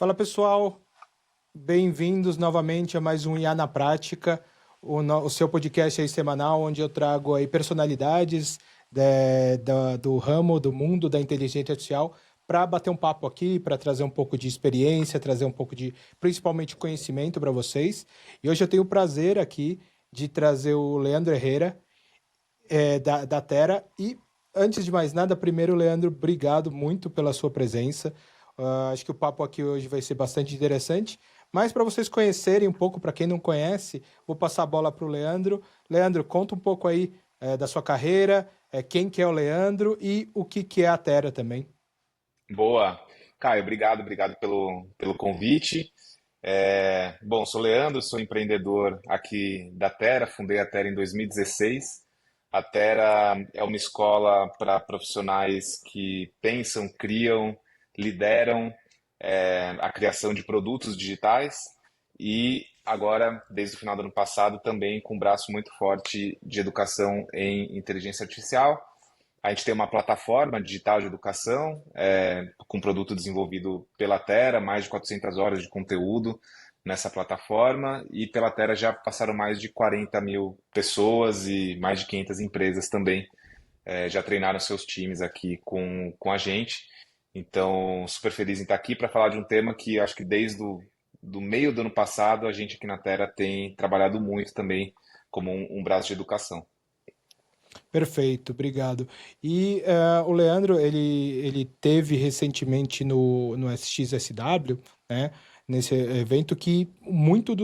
Fala pessoal, bem-vindos novamente a mais um IA na Prática, o seu podcast aí semanal, onde eu trago aí personalidades do ramo, do mundo da inteligência artificial, para bater um papo aqui, para trazer um pouco de experiência, trazer um pouco de, principalmente, conhecimento para vocês. E hoje eu tenho o prazer aqui de trazer o Leandro Herrera, da Terra. E antes de mais nada, primeiro, Leandro, obrigado muito pela sua presença. Acho que o papo aqui hoje vai ser bastante interessante. Mas para vocês conhecerem um pouco, para quem não conhece, vou passar a bola para o Leandro. Leandro, conta um pouco aí da sua carreira, quem que é o Leandro e o que, que é a Terra também. Boa. Caio, obrigado pelo convite. Bom, sou Leandro, sou empreendedor aqui da Terra, fundei a Terra em 2016. A Terra é uma escola para profissionais que pensam, criam, lideram a criação de produtos digitais e agora, desde o final do ano passado, também com um braço muito forte de educação em inteligência artificial. A gente tem uma plataforma digital de educação, com produto desenvolvido pela Terra, mais de 400 horas de conteúdo nessa plataforma, e pela Terra já passaram mais de 40 mil pessoas e mais de 500 empresas também já treinaram seus times aqui com a gente. Então, super feliz em estar aqui para falar de um tema que acho que desde do meio do ano passado a gente aqui na Terra tem trabalhado muito também como um braço de educação. Perfeito, obrigado. E o Leandro, ele teve recentemente no SXSW, né, nesse evento que muito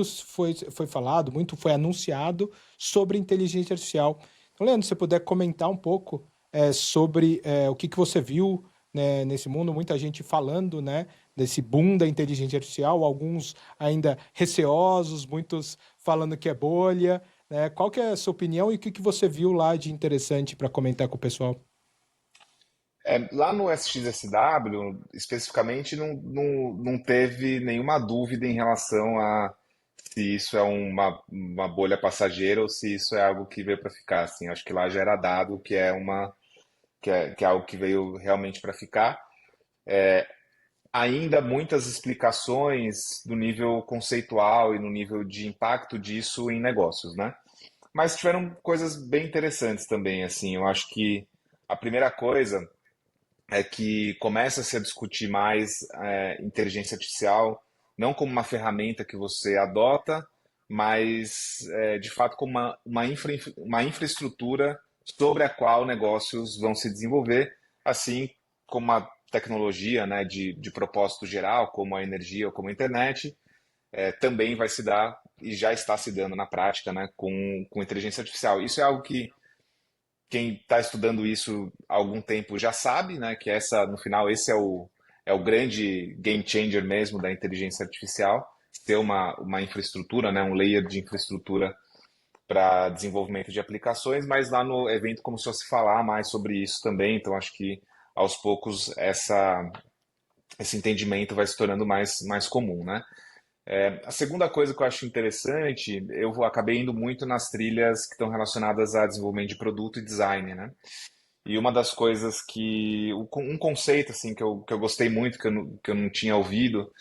foi falado, muito foi anunciado sobre inteligência artificial. Então, Leandro, se você puder comentar um pouco sobre o que, que você viu, né, nesse mundo, muita gente falando, né, desse boom da inteligência artificial, alguns ainda receosos, muitos falando que é bolha, né? Qual que é a sua opinião e o que que você viu lá de interessante para comentar com o pessoal? Lá no SXSW, especificamente, não teve nenhuma dúvida em relação a se isso é uma bolha passageira ou se isso é algo que veio para ficar. Assim, acho que lá já era dado que que é algo que veio realmente para ficar. Ainda muitas explicações do nível conceitual e no nível de impacto disso em negócios, né? Mas tiveram coisas bem interessantes também, assim. Eu acho que a primeira coisa é que começa-se a discutir mais inteligência artificial, não como uma ferramenta que você adota, mas de fato como uma infraestrutura sobre a qual negócios vão se desenvolver, assim como uma tecnologia, né, de propósito geral, como a energia ou como a internet, também vai se dar e já está se dando na prática, né, com inteligência artificial. Isso é algo que quem está estudando isso há algum tempo já sabe, né, que no final, esse é o grande game changer mesmo da inteligência artificial, ter uma infraestrutura, né, um layer de infraestrutura para desenvolvimento de aplicações, mas lá no evento começou a se falar mais sobre isso também, então acho que aos poucos esse entendimento vai se tornando mais comum, né? A segunda coisa que eu acho interessante, acabei indo muito nas trilhas que estão relacionadas a desenvolvimento de produto e design, né? E uma das coisas um conceito assim que eu gostei muito, que eu não tinha ouvido,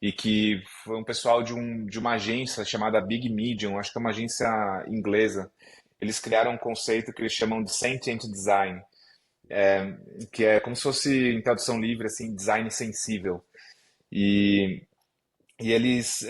e que foi um pessoal de uma agência chamada Big Medium, acho que é uma agência inglesa. Eles criaram um conceito que eles chamam de sentient design, que é como se fosse, em tradução livre, assim, design sensível. E eles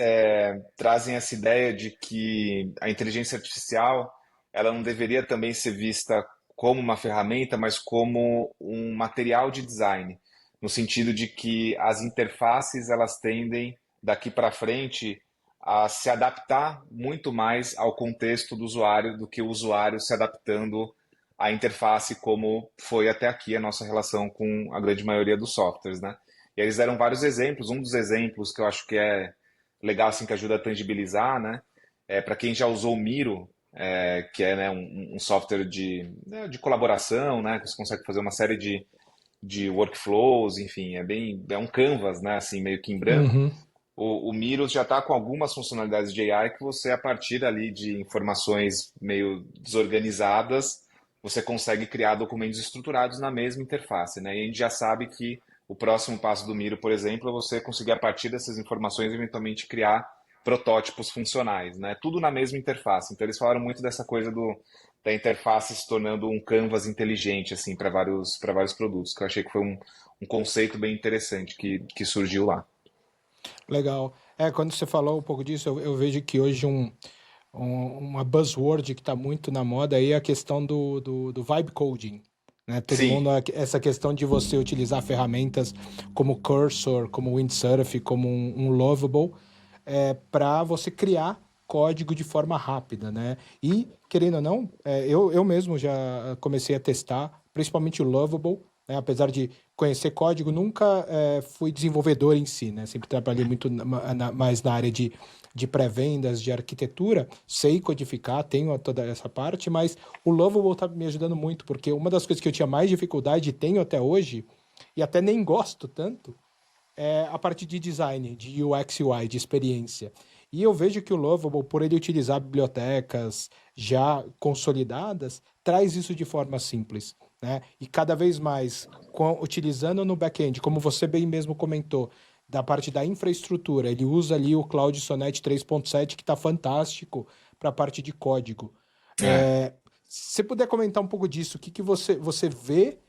trazem essa ideia de que a inteligência artificial ela não deveria também ser vista como uma ferramenta, mas como um material de design, no sentido de que as interfaces elas tendem daqui para frente a se adaptar muito mais ao contexto do usuário do que o usuário se adaptando à interface como foi até aqui a nossa relação com a grande maioria dos softwares, né? E eles deram vários exemplos. Um dos exemplos que eu acho que é legal, assim, que ajuda a tangibilizar, né? Para quem já usou o Miro, que é, né, um software de colaboração, né? Que você consegue fazer uma série de workflows, enfim, é um canvas, né? Assim, meio que em branco. Uhum. O Miro já está com algumas funcionalidades de AI que você, a partir ali de informações meio desorganizadas, você consegue criar documentos estruturados na mesma interface, né? E a gente já sabe que o próximo passo do Miro, por exemplo, é você conseguir, a partir dessas informações, eventualmente criar protótipos funcionais, né? Tudo na mesma interface. Então, eles falaram muito dessa coisa da interface se tornando um canvas inteligente, assim, para vários produtos, que eu achei que foi um conceito bem interessante que surgiu lá. Legal. Quando você falou um pouco disso, eu vejo que hoje uma buzzword que está muito na moda aí é a questão do vibe coding, né? Todo Sim, mundo, essa questão de você utilizar ferramentas como Cursor, como Windsurf, como um Lovable, para você criar código de forma rápida, né? E, querendo ou não, eu mesmo já comecei a testar, principalmente o Lovable, né? Apesar de conhecer código, nunca fui desenvolvedor em si, né? Sempre trabalhei muito mais na área de pré-vendas, de arquitetura, sei codificar, tenho toda essa parte, mas o Lovable está me ajudando muito, porque uma das coisas que eu tinha mais dificuldade e tenho até hoje, e até nem gosto tanto, a parte de design, de UX e UI, de experiência. E eu vejo que o Lovable, por ele utilizar bibliotecas já consolidadas, traz isso de forma simples, né? E cada vez mais, utilizando no back-end, como você bem mesmo comentou, da parte da infraestrutura, ele usa ali o Cloud Sonnet 3.7, que está fantástico para a parte de código. é. Se você puder comentar um pouco disso, o que, que você vê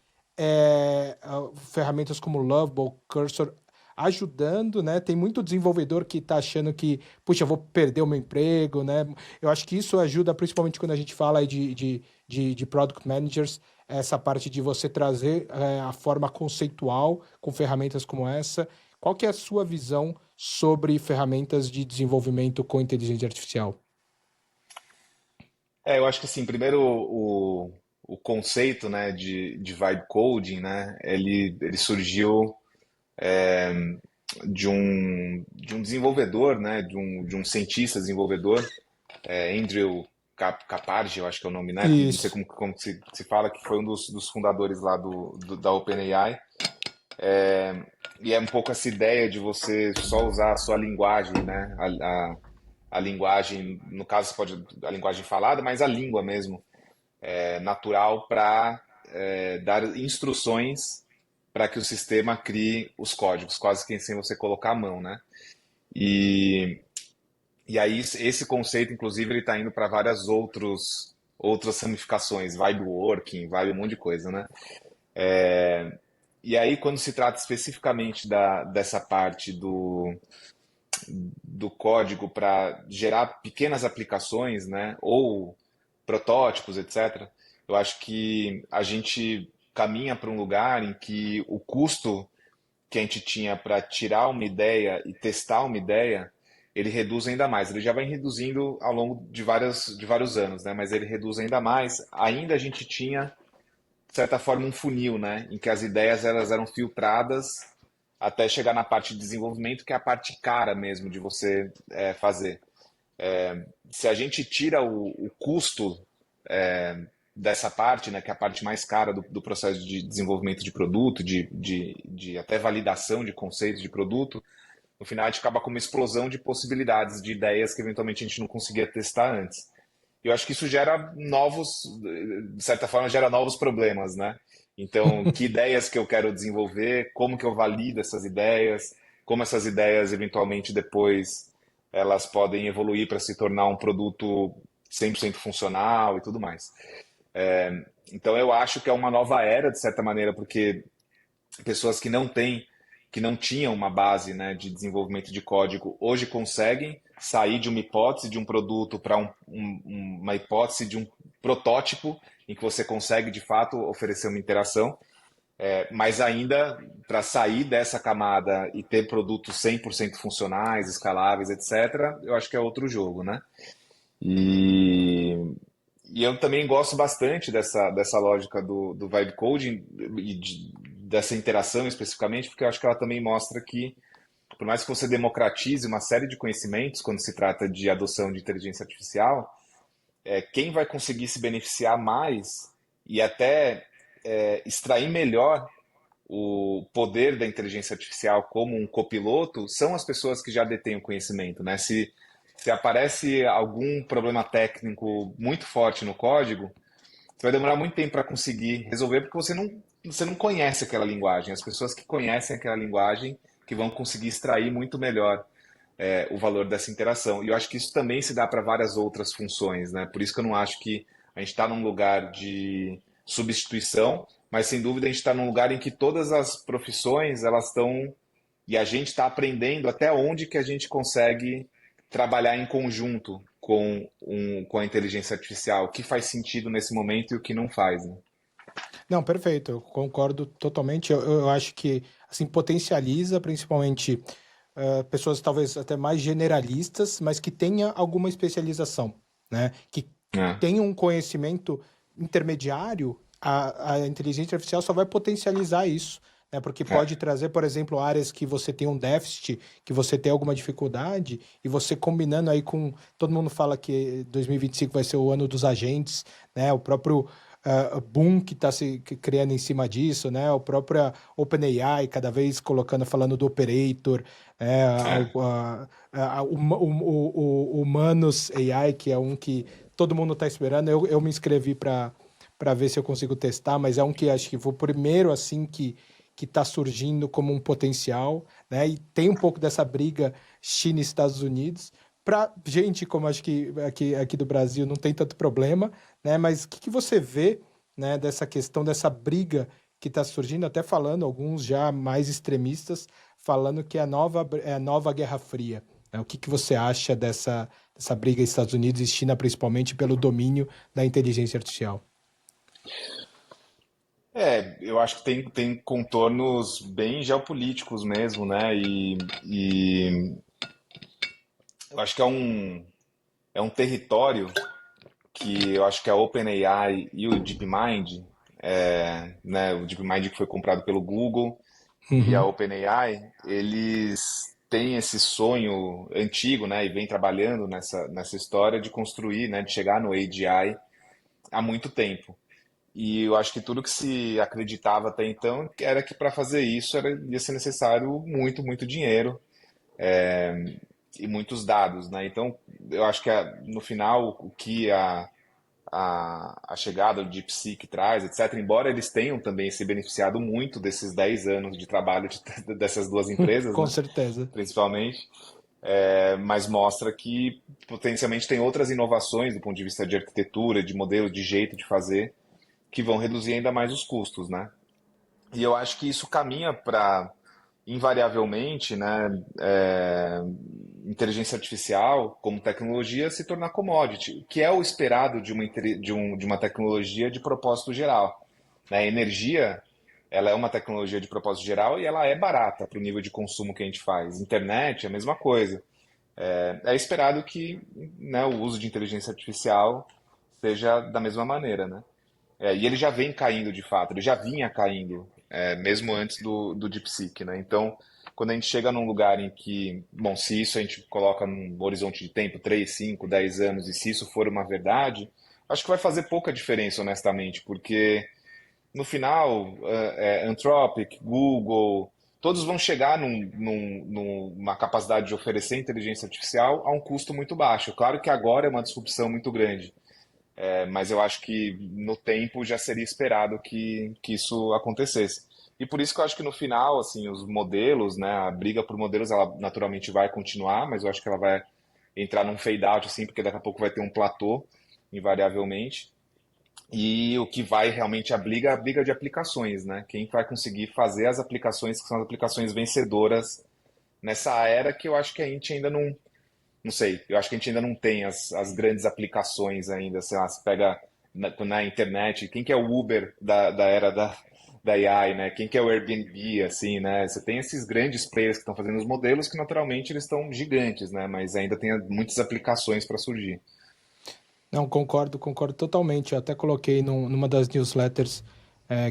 ferramentas como Lovable, Cursor ajudando, né? Tem muito desenvolvedor que está achando que, puxa, eu vou perder o meu emprego, né? Eu acho que isso ajuda, principalmente quando a gente fala aí de product managers, essa parte de você trazer a forma conceitual com ferramentas como essa. Qual que é a sua visão sobre ferramentas de desenvolvimento com inteligência artificial? Eu acho que assim, primeiro o conceito, né, de vibe coding, né, ele surgiu de um desenvolvedor, né, de um cientista desenvolvedor, Andrew Karpage, eu acho que é o nome, né, não sei Isso. como se fala, que foi um dos fundadores lá da OpenAI. E é um pouco essa ideia de você só usar a sua linguagem, né, a linguagem, no caso você pode a linguagem falada, mas a língua mesmo, natural para dar instruções para que o sistema crie os códigos, quase que sem você colocar a mão, né? E, e aí esse conceito, inclusive, ele está indo para várias outras ramificações, vibe working, vibe um monte de coisa, né? E aí, quando se trata especificamente dessa parte do código para gerar pequenas aplicações, né, ou protótipos, etc., eu acho que a gente caminha para um lugar em que o custo que a gente tinha para tirar uma ideia e testar uma ideia, ele reduz ainda mais. Ele já vem reduzindo ao longo de vários anos, né? Mas ele reduz ainda mais. Ainda a gente tinha, de certa forma, um funil, né? Em que as ideias elas eram filtradas até chegar na parte de desenvolvimento, que é a parte cara mesmo de você fazer. Se a gente tira o custo dessa parte, né, que é a parte mais cara do processo de desenvolvimento de produto, de até validação de conceitos de produto, no final a gente acaba com uma explosão de possibilidades, de ideias que eventualmente a gente não conseguia testar antes. E eu acho que isso gera de certa forma, gera novos problemas, né? Então, que ideias que eu quero desenvolver, como que eu valido essas ideias, como essas ideias eventualmente depois elas podem evoluir para se tornar um produto 100% funcional e tudo mais. Então eu acho que é uma nova era, de certa maneira, porque pessoas que não tinham uma base, né, de desenvolvimento de código, hoje conseguem sair de uma hipótese de um produto para uma hipótese de um protótipo em que você consegue, de fato, oferecer uma interação. Mas ainda, para sair dessa camada e ter produtos 100% funcionais, escaláveis, etc., eu acho que é outro jogo, né? E, e eu também gosto bastante dessa lógica do vibe coding e dessa interação especificamente, porque eu acho que ela também mostra que, por mais que você democratize uma série de conhecimentos quando se trata de adoção de inteligência artificial, quem vai conseguir se beneficiar mais e até extrair melhor o poder da inteligência artificial como um copiloto são as pessoas que já detêm o conhecimento, né? Se aparece algum problema técnico muito forte no código, você vai demorar muito tempo para conseguir resolver, porque você você não conhece aquela linguagem. As pessoas que conhecem aquela linguagem que vão conseguir extrair muito melhor o valor dessa interação. E eu acho que isso também se dá para várias outras funções, né? Por isso que eu não acho que a gente está num lugar de substituição, mas sem dúvida a gente está num lugar em que todas as profissões elas estão e a gente está aprendendo até onde que a gente consegue trabalhar em conjunto com a inteligência artificial, o que faz sentido nesse momento e o que não faz, né? Não, perfeito, eu concordo totalmente. Eu acho que assim potencializa principalmente pessoas talvez até mais generalistas, mas que tenha alguma especialização, né? Que É, tenha um conhecimento intermediário, a inteligência artificial só vai potencializar isso, né? Porque pode é, trazer, por exemplo, áreas que você tem um déficit, que você tem alguma dificuldade, e você combinando aí com. Todo mundo fala que 2025 vai ser o ano dos agentes, né? O próprio boom que está se criando em cima disso, né? O próprio OpenAI cada vez colocando, falando do operator, é. o Humanus AI, que é um que todo mundo está esperando. Eu me inscrevi para ver se eu consigo testar, mas é um que acho que foi o primeiro assim que está surgindo como um potencial, né? E tem um pouco dessa briga China e Estados Unidos. Para gente, como acho que aqui do Brasil não tem tanto problema, né? Mas o que você vê, né, dessa questão, dessa briga que está surgindo, até falando, alguns já mais extremistas, falando que é a nova Guerra Fria, né? O que você acha dessa briga Estados Unidos e China, principalmente pelo domínio da inteligência artificial? Eu acho que tem contornos bem geopolíticos mesmo, né? E eu acho que é um território que eu acho que a OpenAI e o DeepMind, né, o DeepMind que foi comprado pelo Google e a Uhum. OpenAI, eles têm esse sonho antigo, né, e vem trabalhando nessa história de construir, né, de chegar no AGI há muito tempo. E eu acho que tudo que se acreditava até então era que para fazer isso ia ser necessário muito, muito dinheiro e muitos dados, né? Então, eu acho que no final o que a chegada do DeepSeek traz, etc., embora eles tenham também se beneficiado muito desses 10 anos de trabalho dessas duas empresas, Com né? certeza. Principalmente, mas mostra que potencialmente tem outras inovações do ponto de vista de arquitetura, de modelo, de jeito de fazer, que vão reduzir ainda mais os custos, né? E eu acho que isso caminha para, invariavelmente, né, inteligência artificial como tecnologia se tornar commodity, que é o esperado de uma tecnologia de propósito geral. Né? A energia, ela é uma tecnologia de propósito geral e ela é barata para o nível de consumo que a gente faz. Internet é a mesma coisa. É esperado que, né, o uso de inteligência artificial seja da mesma maneira, né? E ele já vem caindo de fato, ele já vinha caindo, mesmo antes do DeepSeek, né? Então, quando a gente chega num lugar em que, bom, se isso a gente coloca num horizonte de tempo, 3 5 10 anos, e se isso for uma verdade, acho que vai fazer pouca diferença, honestamente, porque no final, Anthropic, Google, todos vão chegar numa capacidade de oferecer inteligência artificial a um custo muito baixo. Claro que agora é uma disrupção muito grande, mas eu acho que no tempo já seria esperado que isso acontecesse. E por isso que eu acho que no final, assim, os modelos, né, a briga por modelos, ela naturalmente vai continuar, mas eu acho que ela vai entrar num fade out, assim, porque daqui a pouco vai ter um platô, invariavelmente. E o que vai realmente é a briga de aplicações, né? Quem vai conseguir fazer as aplicações que são as aplicações vencedoras nessa era que eu acho que a gente ainda não sei, eu acho que a gente ainda não tem as grandes aplicações ainda. Sei lá, você pega na internet, quem que é o Uber da era da AI, né? Quem que é o Airbnb, assim, né? Você tem esses grandes players que estão fazendo os modelos que naturalmente eles estão gigantes, né? Mas ainda tem muitas aplicações para surgir. Não, concordo totalmente. Eu até coloquei numa das newsletters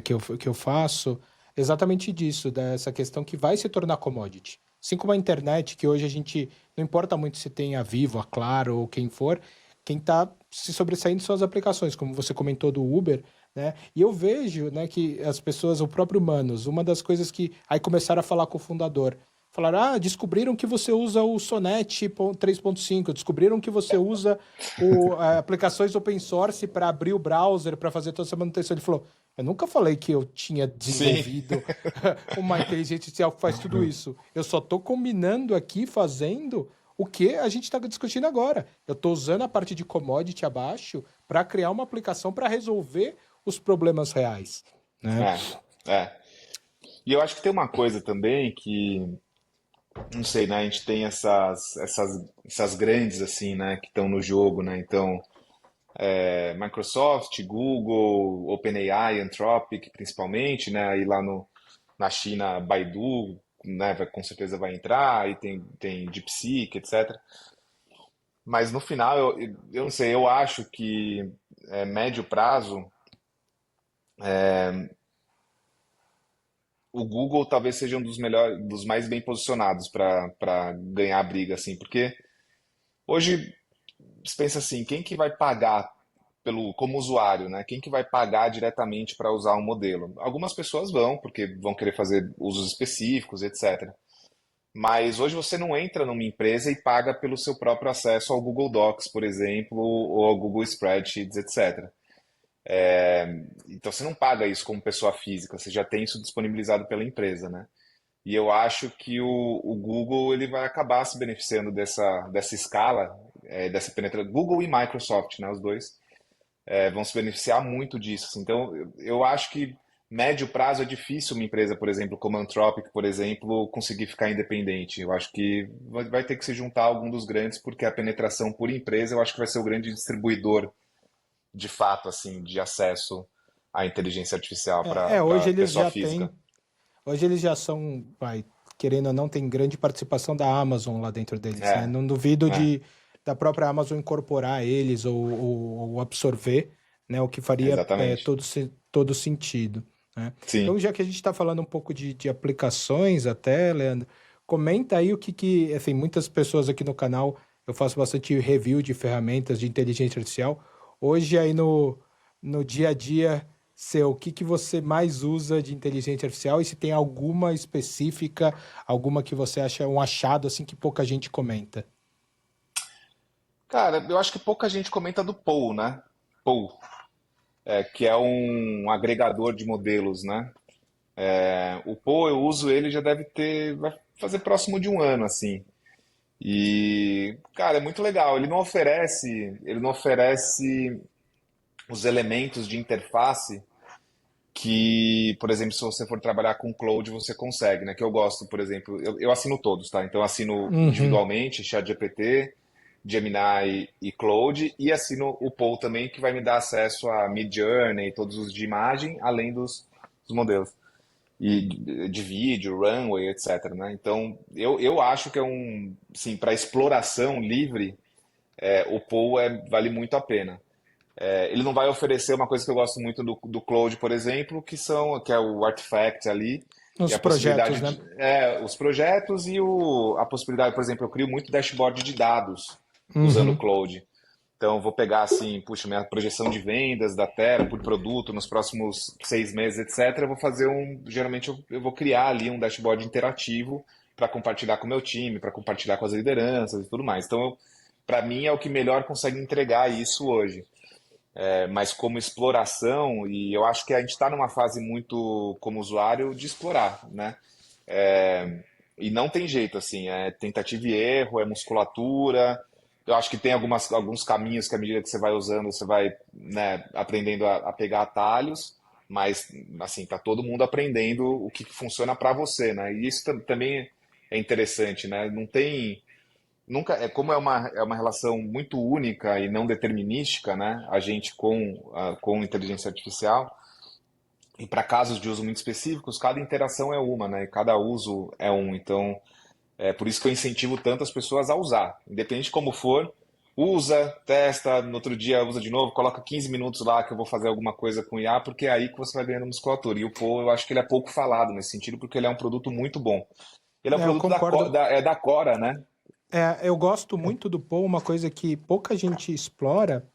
que eu faço exatamente disso, dessa questão que vai se tornar commodity. Assim como a internet, que hoje a gente não importa muito se tem a Vivo, a Claro ou quem for, quem está se sobressaindo são as aplicações, como você comentou do Uber, né? E eu vejo, né, que as pessoas, o próprio Manos, uma das coisas que aí começaram a falar com o fundador. Falaram, descobriram que você usa o Sonnet 3.5, descobriram que você usa aplicações open source para abrir o browser, para fazer toda essa manutenção. Ele falou, eu nunca falei que eu tinha Sim, desenvolvido uma inteligência artificial que faz tudo isso. Eu só estou combinando aqui, fazendo o que a gente está discutindo agora. Eu estou usando a parte de commodity abaixo para criar uma aplicação para resolver os problemas reais, né? é, é. E eu acho que tem uma coisa também que, não sei, né? A gente tem essas grandes, assim, né? Que estão no jogo, né? Então, Microsoft, Google, OpenAI, Anthropic, principalmente, né? Aí lá no, na China, Baidu, né? Com certeza vai entrar, aí tem DeepSeek, etc. Mas no final, eu não sei, eu acho que médio prazo, o Google talvez seja um dos melhores, dos mais bem posicionados para ganhar a briga, assim, porque hoje você pensa assim, quem que vai pagar como usuário, né? Quem que vai pagar diretamente para usar um modelo? Algumas pessoas vão, porque vão querer fazer usos específicos, etc. Mas hoje você não entra numa empresa e paga pelo seu próprio acesso ao Google Docs, por exemplo, ou ao Google Spreadsheets, etc. Então você não paga isso como pessoa física, você já tem isso disponibilizado pela empresa, né? E eu acho que o Google ele vai acabar se beneficiando dessa escala, dessa penetração. Google e Microsoft, né, os dois, vão se beneficiar muito disso, assim. Então eu acho que médio prazo é difícil uma empresa, por exemplo, como a Anthropic, por exemplo, conseguir ficar independente. Eu acho que vai ter que se juntar a algum dos grandes, porque a penetração por empresa eu acho que vai ser o grande distribuidor de fato, assim, de acesso à inteligência artificial Hoje para eles pessoa já física. têm. Hoje eles já são, querendo ou não, tem grande participação da Amazon lá dentro deles, né? É, Não duvido é, da própria Amazon incorporar eles ou absorver, né? O que faria exatamente. todo sentido, né? Sim. Então, já que a gente está falando um pouco de aplicações até, Leandro, comenta aí assim, muitas pessoas aqui no canal, eu faço bastante review de ferramentas de inteligência artificial. Hoje aí no dia a dia o que você mais usa de inteligência artificial e se tem alguma específica, alguma que você acha um achado assim que pouca gente comenta. Cara, eu acho que pouca gente comenta do Paul, né? Paul, que é um agregador de modelos, né? O Paul eu uso ele já vai fazer próximo de um ano, assim. E, cara, é muito legal. Ele não oferece os elementos de interface que, por exemplo, se você for trabalhar com cloud, você consegue, né? Que eu gosto, por exemplo, eu assino todos, tá? Então eu assino Uhum. individualmente, ChatGPT, Gemini e Claude, e assino o Paul também, que vai me dar acesso a Midjourney, todos os de imagem, além dos modelos. E de vídeo, runway, etc, né? Então, eu acho que sim, para exploração livre, o Paul vale muito a pena. Ele não vai oferecer uma coisa que eu gosto muito do Claude, por exemplo, que é o Artifact ali, e Os a projetos, possibilidade né? os projetos e a possibilidade, por exemplo, eu crio muito dashboard de dados usando o Uhum. Claude. Então, eu vou pegar assim, puxa, minha projeção de vendas da Terra por produto nos próximos 6 meses, etc. Eu vou fazer geralmente eu vou criar ali um dashboard interativo para compartilhar com o meu time, para compartilhar com as lideranças e tudo mais. Então, para mim é o que melhor consegue entregar isso hoje. Mas como exploração, e eu acho que a gente está numa fase muito, como usuário, de explorar, né? E não tem jeito, assim, é tentativa e erro, é musculatura. Eu acho que tem alguns caminhos que, à medida que você vai usando, você vai, né, aprendendo a pegar atalhos, mas, assim, tá todo mundo aprendendo o que funciona para você, né? E isso também é interessante, né? Não tem. Nunca, como é uma relação muito única e não determinística, né? A gente com inteligência artificial, e para casos de uso muito específicos, cada interação é uma, né? E cada uso é um. Então, é por isso que eu incentivo tanto as pessoas a usar, independente de como for, usa, testa, no outro dia usa de novo, coloca 15 minutos lá que eu vou fazer alguma coisa com IA, porque é aí que você vai ganhando musculatura. E o Poe, eu acho que ele é pouco falado nesse sentido, porque ele é um produto muito bom. Ele é um Eu produto concordo. da Cora, né? Eu gosto muito do Paul, uma coisa que pouca gente explora,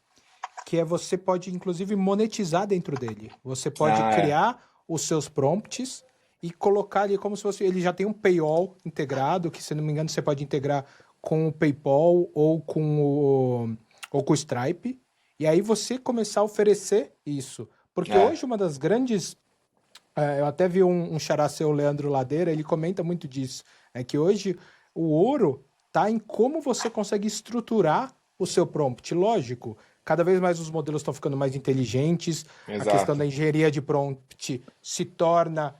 que é você pode, inclusive, monetizar dentro dele. Você pode Ah, é. criar os seus prompts e colocar ali como se fosse, ele já tem um paywall integrado, que se não me engano você pode integrar com o PayPal ou com o Stripe, e aí você começar a oferecer isso. Porque É, hoje uma das grandes eu até vi um xará seu, Leandro Ladeira, ele comenta muito disso. É que hoje o ouro tá em como você consegue estruturar o seu prompt. Lógico, cada vez mais os modelos estão ficando mais inteligentes, a questão da exato. engenharia de prompt se torna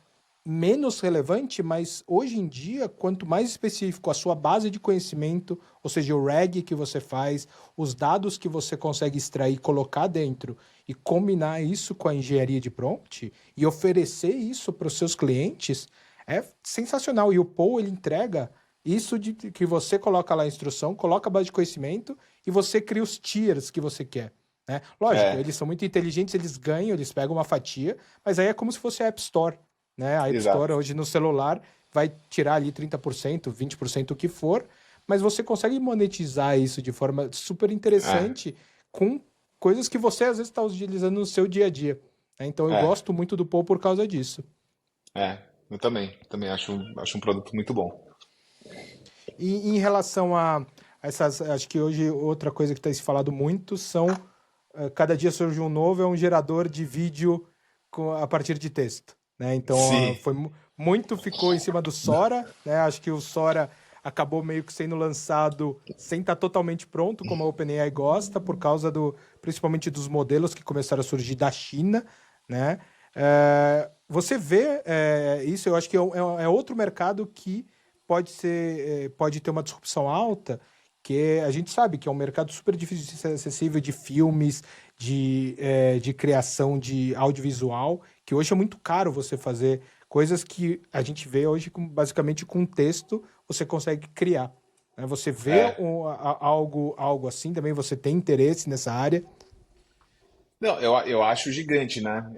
menos relevante, mas hoje em dia, quanto mais específico a sua base de conhecimento, ou seja, o RAG que você faz, os dados que você consegue extrair, colocar dentro e combinar isso com a engenharia de prompt e oferecer isso para os seus clientes, é sensacional. E o Paul, ele entrega isso de que você coloca lá a instrução, coloca a base de conhecimento e você cria os tiers que você quer. Né? Lógico, É, eles são muito inteligentes, eles ganham, eles pegam uma fatia, mas aí é como se fosse a App Store, né? A App Store exato. hoje no celular vai tirar ali 30%, 20%, o que for, mas você consegue monetizar isso de forma super É, interessante com coisas que você às vezes está utilizando no seu dia a dia. Né? Então eu é, gosto muito do Paul por causa disso. é. Eu também acho um produto muito bom. E em relação a essas, acho que hoje outra coisa que tem se falado muito são, cada dia surge um novo, é um gerador de vídeo a partir de texto, né? Então, Sim, muito ficou em cima do Sora, né? Acho que o Sora acabou meio que sendo lançado sem estar totalmente pronto, como a OpenAI gosta, por causa principalmente dos modelos que começaram a surgir da China, né? Você vê isso, eu acho que é outro mercado que pode ter uma disrupção alta, que a gente sabe que é um mercado super difícil de ser acessível de filmes, de criação de audiovisual, que hoje é muito caro você fazer coisas que a gente vê hoje basicamente com texto você consegue criar. Né? Você vê é. algo assim, também você tem interesse nessa área. Não, eu acho gigante, né?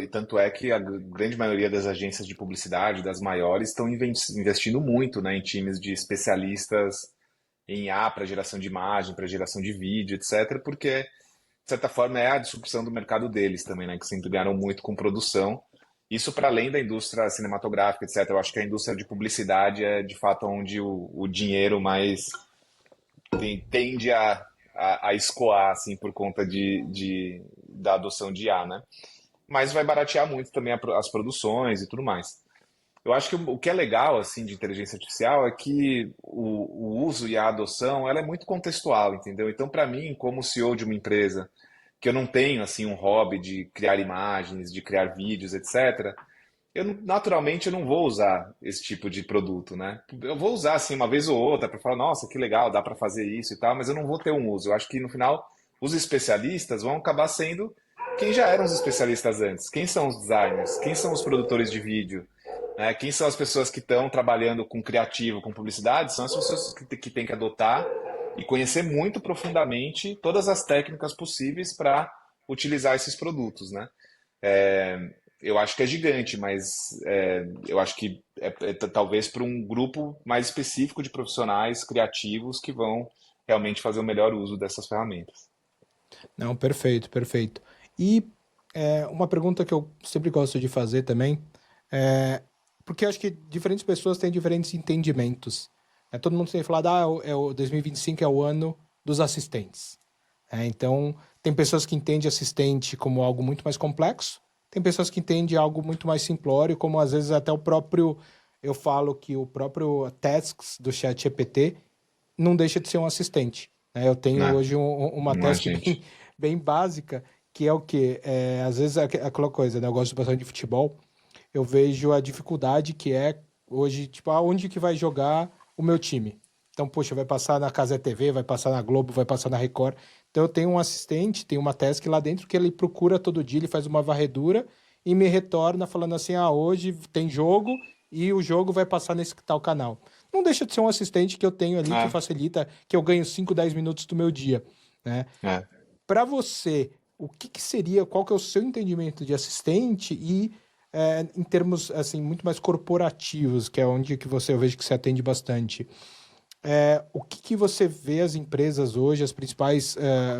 E tanto é que a grande maioria das agências de publicidade, das maiores, estão investindo muito, né, em times de especialistas em IA para geração de imagem, para geração de vídeo, etc., porque, de certa forma, é a disrupção do mercado deles também, né? Que sempre ganharam muito com produção. Isso para além da indústria cinematográfica, etc. Eu acho que a indústria de publicidade é, de fato, onde o dinheiro mais tende a escoar, assim, por conta da adoção de IA, né? Mas vai baratear muito também as produções e tudo mais. Eu acho que o que é legal, assim, de inteligência artificial é que o uso e a adoção, ela é muito contextual, entendeu? Então, para mim, como CEO de uma empresa, que eu não tenho, assim, um hobby de criar imagens, de criar vídeos, etc., naturalmente eu não vou usar esse tipo de produto, né? Eu vou usar assim uma vez ou outra para falar, nossa, que legal, dá para fazer isso e tal, mas eu não vou ter um uso. Eu acho que no final os especialistas vão acabar sendo quem já eram os especialistas antes. Quem são os designers? Quem são os produtores de vídeo? Né? Quem são as pessoas que estão trabalhando com criativo, com publicidade? São as pessoas que têm que adotar e conhecer muito profundamente todas as técnicas possíveis para utilizar esses produtos, né? Eu acho que é gigante, mas eu acho que talvez para um grupo mais específico de profissionais criativos que vão realmente fazer o melhor uso dessas ferramentas. Não, perfeito, perfeito. E uma pergunta que eu sempre gosto de fazer também, é, porque eu acho que diferentes pessoas têm diferentes entendimentos. Todo mundo tem falado, o 2025 é o ano dos assistentes. Então, tem pessoas que entendem assistente como algo muito mais complexo, tem pessoas que entendem algo muito mais simplório, como às vezes até eu falo que o próprio Tasks do ChatGPT não deixa de ser um assistente. Né? Eu tenho Né? hoje uma Não é, task bem, gente? bem básica, que é o quê? Às vezes aquela coisa, né? Eu gosto bastante de futebol, eu vejo a dificuldade que é hoje, tipo, aonde que vai jogar o meu time. Então, poxa, vai passar na Casa TV, vai passar na Globo, vai passar na Record. Então, eu tenho um assistente, tem uma task lá dentro que ele procura todo dia, ele faz uma varredura e me retorna falando assim: hoje tem jogo e o jogo vai passar nesse tal canal. Não deixa de ser um assistente que eu tenho ali que É, facilita, que eu ganho 5, 10 minutos do meu dia, né? é. Para você, o que, que seria, qual que é o seu entendimento de assistente e em termos assim muito mais corporativos, que é onde que eu vejo que você atende bastante. O que, que você vê as empresas hoje, as principais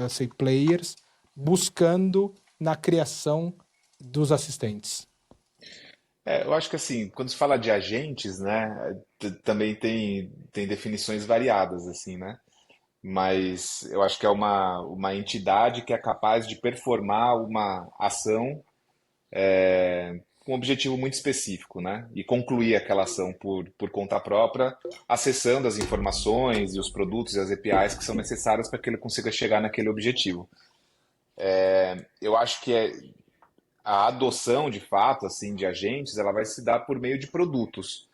assim, players, buscando na criação dos assistentes? Eu acho que assim, quando se fala de agentes, né, também tem definições variadas, assim, né? Mas eu acho que é uma entidade que é capaz de performar uma ação com um objetivo muito específico, né? E concluir aquela ação por conta própria, acessando as informações e os produtos e as APIs que são necessárias para que ele consiga chegar naquele objetivo. Eu acho que a adoção, de fato, assim, de agentes, ela vai se dar por meio de produtos.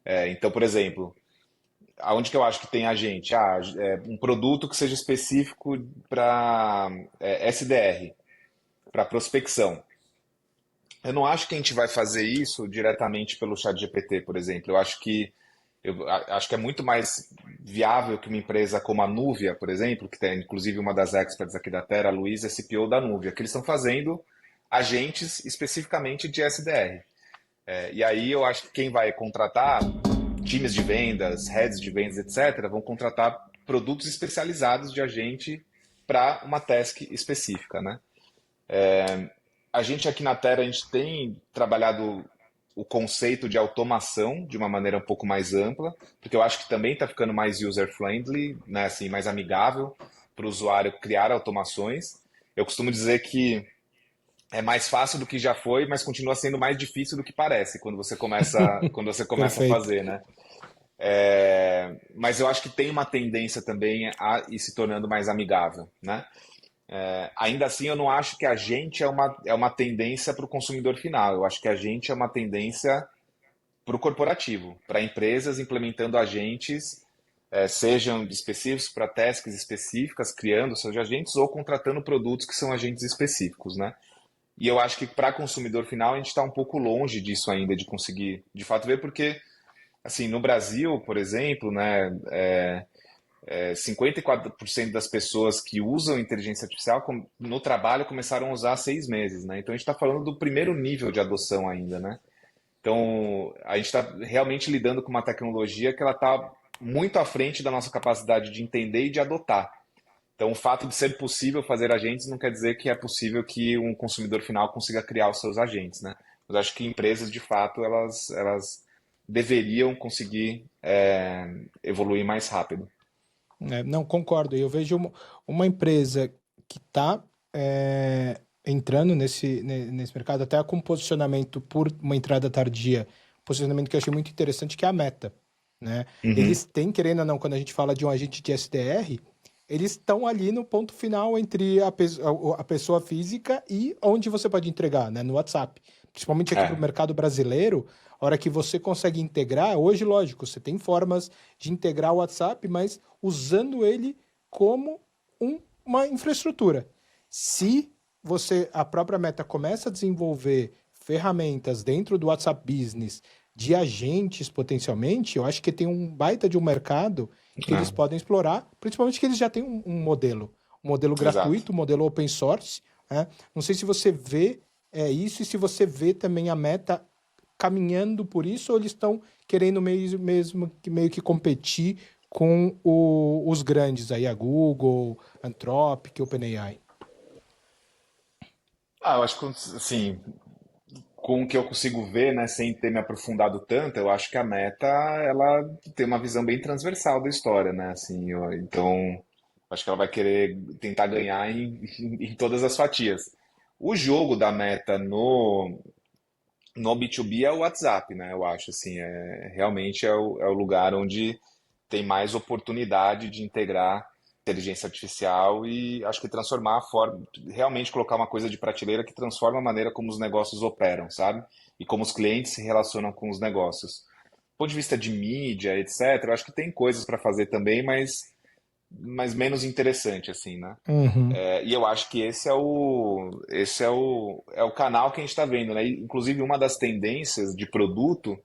Então, por exemplo, aonde que eu acho que tem agente? Um produto que seja específico para SDR, para prospecção. Eu não acho que a gente vai fazer isso diretamente pelo chat GPT, por exemplo. Acho que é muito mais viável que uma empresa como a Nuvia, por exemplo, que tem inclusive uma das experts aqui da Terra, a Luísa, CPO da Nuvia, que eles estão fazendo agentes especificamente de SDR. E aí eu acho que quem vai contratar, times de vendas, heads de vendas, etc., vão contratar produtos especializados de agente para uma task específica, né? A gente aqui na Terra, a gente tem trabalhado o conceito de automação de uma maneira um pouco mais ampla, porque eu acho que também está ficando mais user-friendly, né, assim, mais amigável para o usuário criar automações. Eu costumo dizer que é mais fácil do que já foi, mas continua sendo mais difícil do que parece quando você começa a Perfeito. fazer, né? Mas eu acho que tem uma tendência também a ir se tornando mais amigável, né? Ainda assim, eu não acho que a gente é uma tendência para o consumidor final. Eu acho que a gente é uma tendência para o corporativo, para empresas implementando agentes, sejam específicos para tasks específicas, criando seus agentes ou contratando produtos que são agentes específicos, né? E eu acho que para consumidor final a gente está um pouco longe disso ainda, de conseguir de fato ver, porque assim, no Brasil, por exemplo, né, 54% das pessoas que usam inteligência artificial no trabalho começaram a usar há 6 meses, né? Então a gente está falando do primeiro nível de adoção ainda, né? Então a gente está realmente lidando com uma tecnologia que ela está muito à frente da nossa capacidade de entender e de adotar. Então o fato de ser possível fazer agentes não quer dizer que é possível que um consumidor final consiga criar os seus agentes, né? Mas acho que empresas, de fato, elas deveriam conseguir evoluir mais rápido. Não, concordo. Eu vejo uma empresa que está entrando nesse mercado, até com posicionamento por uma entrada tardia, posicionamento que eu achei muito interessante, que é a Meta, né? Uhum. Eles têm, querendo ou não, quando a gente fala de um agente de SDR, eles estão ali no ponto final entre a pessoa física e onde você pode entregar, né? No WhatsApp. Principalmente aqui para o É, mercado brasileiro, a hora que você consegue integrar, hoje, lógico, você tem formas de integrar o WhatsApp, mas usando ele como uma infraestrutura. Se a própria Meta começa a desenvolver ferramentas dentro do WhatsApp Business de agentes potencialmente, eu acho que tem um baita de um mercado que eles é, podem explorar, principalmente que eles já têm um modelo exato. gratuito, um modelo open source, né? Não sei se você vê isso e se você vê também a Meta caminhando por isso ou eles estão querendo meio que competir com os grandes aí, a Google, Anthropic, OpenAI. Eu acho que, assim, com o que eu consigo ver, né, sem ter me aprofundado tanto, eu acho que a Meta, ela tem uma visão bem transversal da história, né, assim, então, acho que ela vai querer tentar ganhar em todas as fatias. O jogo da Meta no B2B é o WhatsApp, né, eu acho, assim, realmente é o lugar onde tem mais oportunidade de integrar inteligência artificial e acho que transformar a forma, realmente colocar uma coisa de prateleira que transforma a maneira como os negócios operam, sabe? E como os clientes se relacionam com os negócios. Do ponto de vista de mídia, etc., eu acho que tem coisas para fazer também, mas menos interessante, assim, né? Uhum. E eu acho que esse é o canal que a gente está vendo, né? E, inclusive, uma das tendências de produto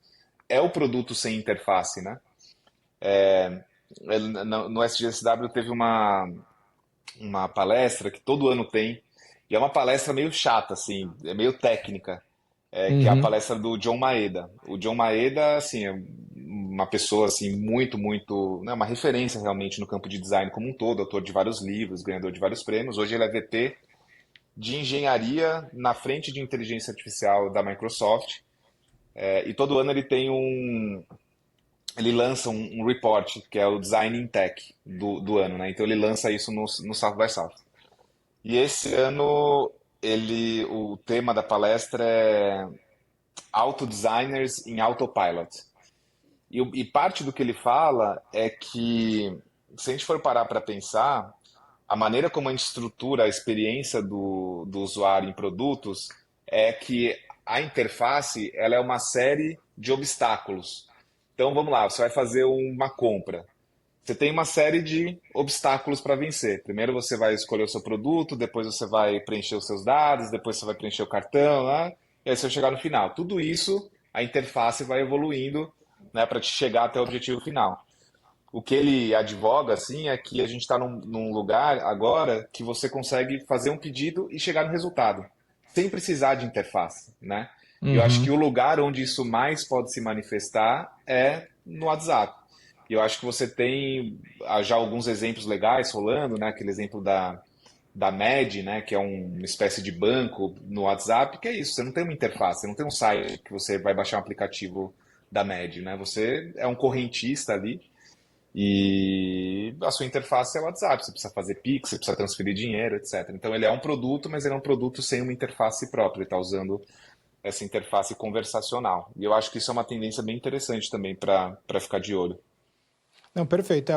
é o produto sem interface, né? No SGSW teve uma palestra que todo ano tem, e é uma palestra meio chata, assim, é meio técnica, que é a Uhum. palestra do John Maeda. O John Maeda, assim, é uma pessoa, assim, muito, né, uma referência realmente no campo de design como um todo, autor de vários livros, ganhador de vários prêmios. Hoje ele é VP de engenharia na frente de inteligência artificial da Microsoft. E todo ano ele tem ele lança um report, que é o Design in Tech do ano, né? Então ele lança isso no South by South. E esse ano o tema da palestra é Auto Designers em Autopilot. E parte do que ele fala é que, se a gente for parar para pensar, a maneira como a gente estrutura a experiência do usuário em produtos é que a interface ela é uma série de obstáculos. Então vamos lá, você vai fazer uma compra. Você tem uma série de obstáculos para vencer. Primeiro você vai escolher o seu produto, depois você vai preencher os seus dados, depois você vai preencher o cartão, né? E aí você vai chegar no final. Tudo isso, a interface vai evoluindo, né, para te chegar até o objetivo final. O que ele advoga, assim, é que a gente está num lugar agora que você consegue fazer um pedido e chegar no resultado, sem precisar de interface, né? E eu acho que Uhum. o lugar onde isso mais pode se manifestar é no WhatsApp. E eu acho que você tem já alguns exemplos legais rolando, né? Aquele exemplo da Med, né? Que é uma espécie de banco no WhatsApp, que é isso, você não tem uma interface, você não tem um site que você vai baixar um aplicativo da Med, né? Você é um correntista ali e a sua interface é o WhatsApp. Você precisa fazer Pix, você precisa transferir dinheiro, etc. Então ele é um produto, mas ele é um produto sem uma interface própria. Ele está usando essa interface conversacional. E eu acho que isso é uma tendência bem interessante também para ficar de olho. Não, perfeito.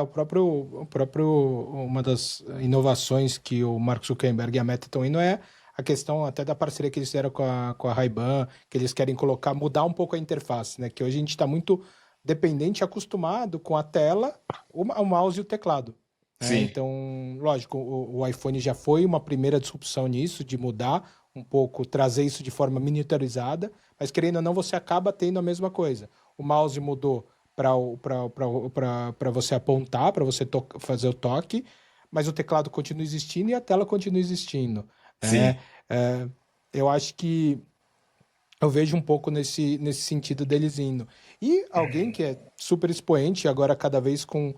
Uma das inovações que o Mark Zuckerberg e a Meta estão indo é a questão até da parceria que eles fizeram com a Ray-Ban, que eles querem colocar, mudar um pouco a interface, né? Que hoje a gente está muito dependente, acostumado com a tela, o mouse e o teclado. Né? Sim, Então, lógico, o iPhone já foi uma primeira disrupção nisso, de mudar um pouco, trazer isso de forma miniaturizada, mas querendo ou não, você acaba tendo a mesma coisa. O mouse mudou para você apontar, para você fazer o toque, mas o teclado continua existindo e a tela continua existindo. Né? sim. É, eu acho que eu vejo um pouco nesse sentido deles indo. E alguém que é super expoente, agora cada vez com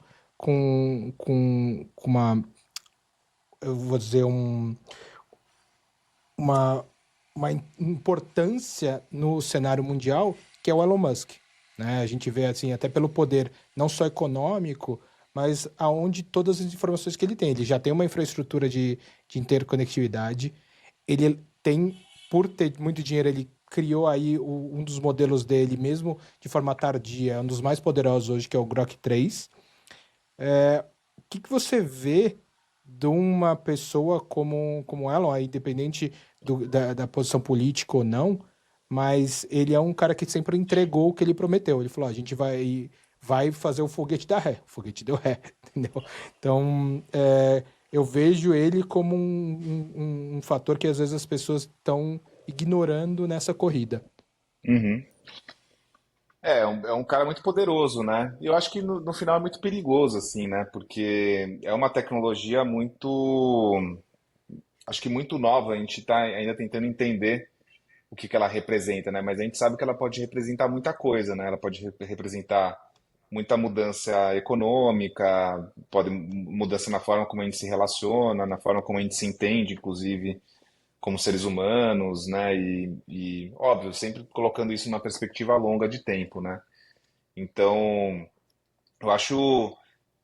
uma, eu vou dizer, uma, uma importância no cenário mundial, que é o Elon Musk. Né? A gente vê assim, até pelo poder não só econômico, mas aonde todas as informações que ele tem. Ele já tem uma infraestrutura de interconectividade, ele tem, por ter muito dinheiro, ele criou aí um dos modelos dele, mesmo de forma tardia, um dos mais poderosos hoje, que é o Grok 3. O que você vê de uma pessoa como Elon, aí, independente da posição política ou não, mas ele é um cara que sempre entregou o que ele prometeu. Ele falou: "Ó, a gente vai fazer o foguete dar ré." O foguete deu ré, entendeu? Então, eu vejo ele como um fator que às vezes as pessoas estão ignorando nessa corrida. Uhum. É um cara muito poderoso, né? E eu acho que no final é muito perigoso, assim, né? Porque é uma tecnologia acho que muito nova. A gente está ainda tentando entender o que ela representa, né? Mas a gente sabe que ela pode representar muita coisa, né? Ela pode representar muita mudança econômica, pode mudança na forma como a gente se relaciona, na forma como a gente se entende, inclusive como seres humanos, né? Óbvio, sempre colocando isso numa perspectiva longa de tempo, né? Então, eu acho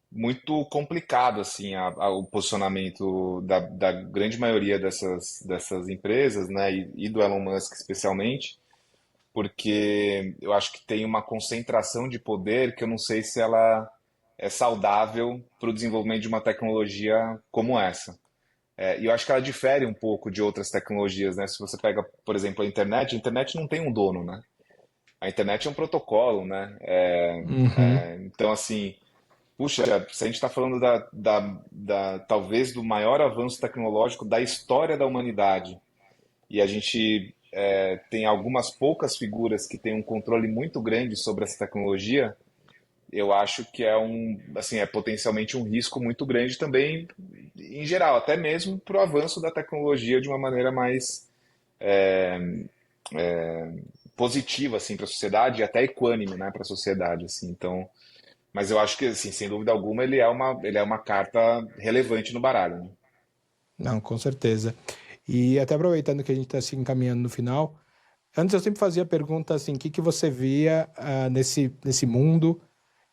muito complicado assim o posicionamento da grande maioria dessas empresas, né? E do Elon Musk especialmente, porque eu acho que tem uma concentração de poder que eu não sei se ela é saudável para o desenvolvimento de uma tecnologia como essa. E eu acho que ela difere um pouco de outras tecnologias, né? Se você pega, por exemplo, a internet não tem um dono, né? A internet é um protocolo, né? Uhum. Então, assim, puxa, se a gente está falando talvez do maior avanço tecnológico da história da humanidade, e a gente tem algumas poucas figuras que têm um controle muito grande sobre essa tecnologia, eu acho que assim, é potencialmente um risco muito grande também, em geral, até mesmo para o avanço da tecnologia de uma maneira mais positiva, assim, para a sociedade e até equânime, né, para a sociedade, assim. Então, mas eu acho que, assim, sem dúvida alguma, ele é uma carta relevante no baralho, né? Não, com certeza. E até aproveitando que a gente está se encaminhando no final, Antes eu sempre fazia a pergunta assim, o que que você via nesse mundo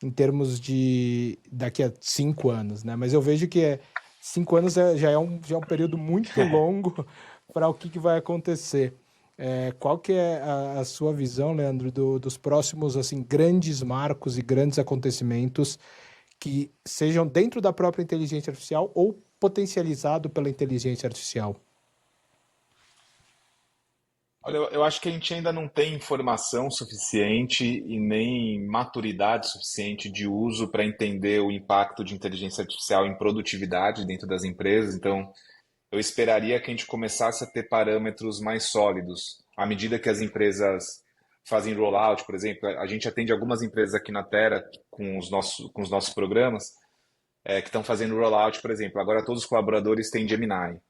em termos de daqui a 5 anos, né? Mas eu vejo que 5 anos já é um período muito longo para o que que vai acontecer. Qual que é a sua visão, Leandro, dos próximos assim grandes marcos e grandes acontecimentos que sejam dentro da própria inteligência artificial ou potencializado pela inteligência artificial? Olha, eu acho que a gente ainda não tem informação suficiente e nem maturidade suficiente de uso para entender o impacto de inteligência artificial em produtividade dentro das empresas. Então, eu esperaria que a gente começasse a ter parâmetros mais sólidos à medida que as empresas fazem rollout, por exemplo. A gente atende algumas empresas aqui na Terra com os nossos programas que estão fazendo rollout, por exemplo. Agora todos os colaboradores têm Gemini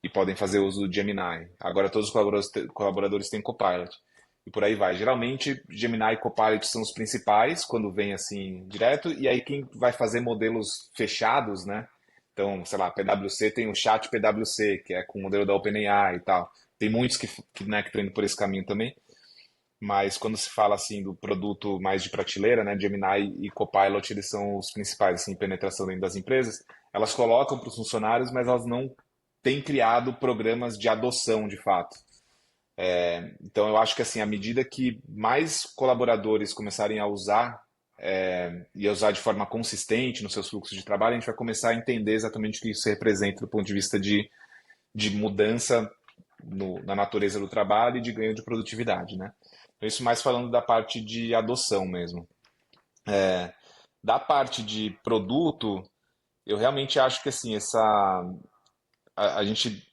e podem fazer uso do Gemini. Agora todos os colaboradores têm Copilot. E por aí vai. Geralmente, Gemini e Copilot são os principais, quando vem assim direto, e aí quem vai fazer modelos fechados, né? Então, sei lá, PwC tem o chat PwC, que é com o modelo da OpenAI e tal. Tem muitos né, que estão indo por esse caminho também. Mas quando se fala assim do produto mais de prateleira, né, Gemini e Copilot, eles são os principais assim, em penetração dentro das empresas. Elas colocam para os funcionários, mas elas não têm criado programas de adoção de fato. Então eu acho que assim, à medida que mais colaboradores começarem a usar e a usar de forma consistente nos seus fluxos de trabalho, a gente vai começar a entender exatamente o que isso representa do ponto de vista de mudança na natureza do trabalho e de ganho de produtividade, né? Então, isso mais falando da parte de adoção mesmo. Da parte de produto, eu realmente acho que assim, a gente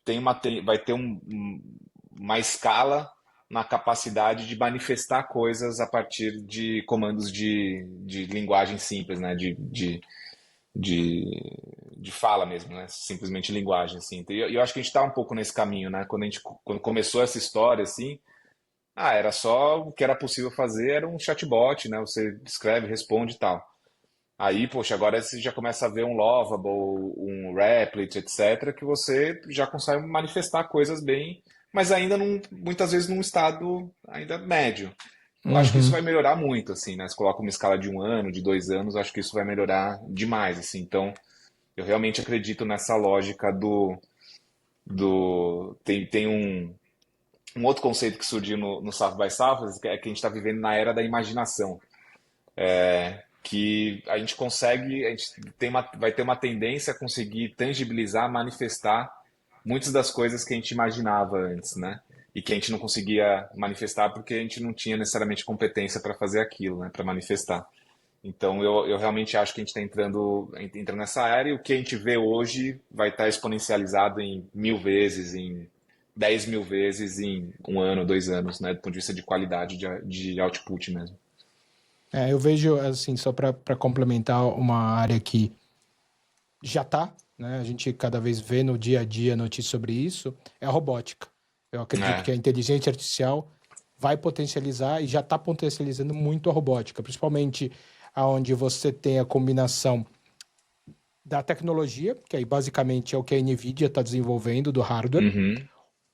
vai ter uma escala na capacidade de manifestar coisas a partir de comandos de linguagem simples, né? De, de fala mesmo, né? Simplesmente linguagem, assim. E eu acho que a gente está um pouco nesse caminho, né? Quando começou essa história, assim, era só o que era possível fazer, era um chatbot, né? Você escreve, responde e tal. Aí, poxa, agora você já começa a ver um Lovable, um Replit, etc., que você já consegue manifestar coisas bem, mas ainda muitas vezes num estado ainda médio. Eu acho que isso Uhum. vai melhorar muito, assim, né? Você coloca uma escala de 1 ano, de 2 anos, acho que isso vai melhorar demais, assim. Então, eu realmente acredito nessa lógica tem um outro conceito que surgiu no South by Southwest, que é que a gente está vivendo na era da imaginação, que a gente vai ter uma tendência a conseguir tangibilizar, manifestar muitas das coisas que a gente imaginava antes, né? E que a gente não conseguia manifestar porque a gente não tinha necessariamente competência para fazer aquilo, né? Para manifestar. Então eu realmente acho que a gente está entrando nessa área e o que a gente vê hoje vai estar exponencializado em 1000 vezes, em 10.000 vezes em 1 ano, 2 anos, né? Do ponto de vista de qualidade de output mesmo. Eu vejo, assim, só para complementar uma área que já está, né? A gente cada vez vê no dia a dia notícias sobre isso, é a robótica. Eu acredito que É. a inteligência artificial vai potencializar e já está potencializando muito a robótica, principalmente aonde você tem a combinação da tecnologia, que aí basicamente é o que a NVIDIA está desenvolvendo do hardware, Uhum.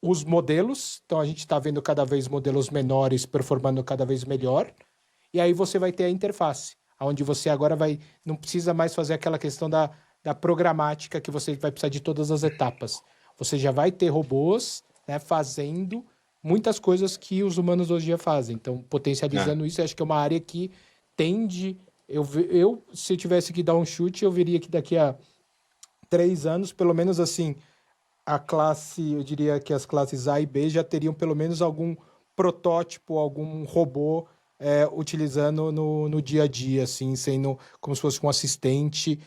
os modelos, então a gente está vendo cada vez modelos menores performando cada vez melhor, e aí você vai ter a interface, onde você agora não precisa mais fazer aquela questão da programática que você vai precisar de todas as etapas. Você já vai ter robôs, né, fazendo muitas coisas que os humanos hoje já fazem. Então, É. potencializando isso, eu acho que é uma área que tende. Se eu tivesse que dar um chute, eu veria que daqui a 3 anos, pelo menos assim, eu diria que as classes A e B já teriam pelo menos algum protótipo, algum robô utilizando no dia a dia, assim, sendo como se fosse um assistente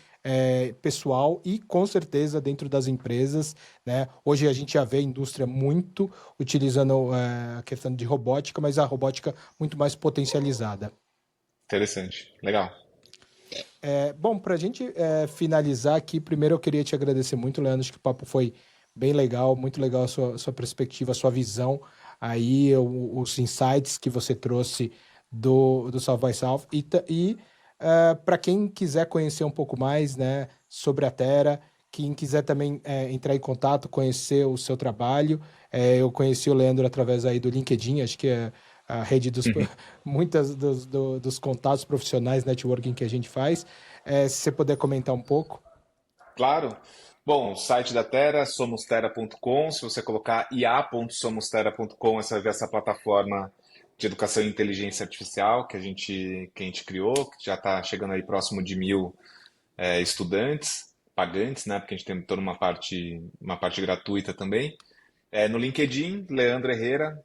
pessoal e com certeza dentro das empresas, né? Hoje a gente já vê a indústria muito utilizando a questão de robótica, mas a robótica muito mais potencializada. Interessante. Legal. Bom, para a gente finalizar aqui, primeiro eu queria te agradecer muito, Leandro, acho que o papo foi bem legal, muito legal a sua perspectiva, a sua visão, aí os insights que você trouxe do South by South para quem quiser conhecer um pouco mais, né, sobre a Terra, quem quiser também entrar em contato, conhecer o seu trabalho, eu conheci o Leandro através aí do LinkedIn, acho que é a rede dos Uhum. muitas dos contatos profissionais, networking que a gente faz. Se você puder comentar um pouco. Claro. Bom, o site da Terra, somostera.com. Se você colocar ia.somostera.com, você vai ver essa plataforma de educação e inteligência artificial que a gente criou, que já está chegando aí próximo de 1.000 estudantes pagantes, né? Porque a gente tem toda uma parte gratuita também. No LinkedIn, Leandro Herrera,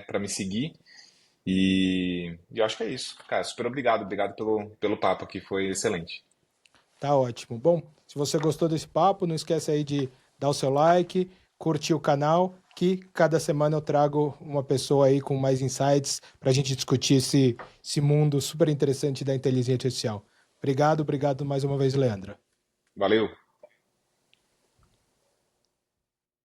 para me seguir. E eu acho que é isso. Cara, super obrigado. Obrigado pelo papo aqui, foi excelente. Tá ótimo. Bom, se você gostou desse papo, não esquece aí de dar o seu like, curtir o canal, que cada semana eu trago uma pessoa aí com mais insights para a gente discutir esse mundo super interessante da inteligência artificial. Obrigado mais uma vez, Leandro. Valeu!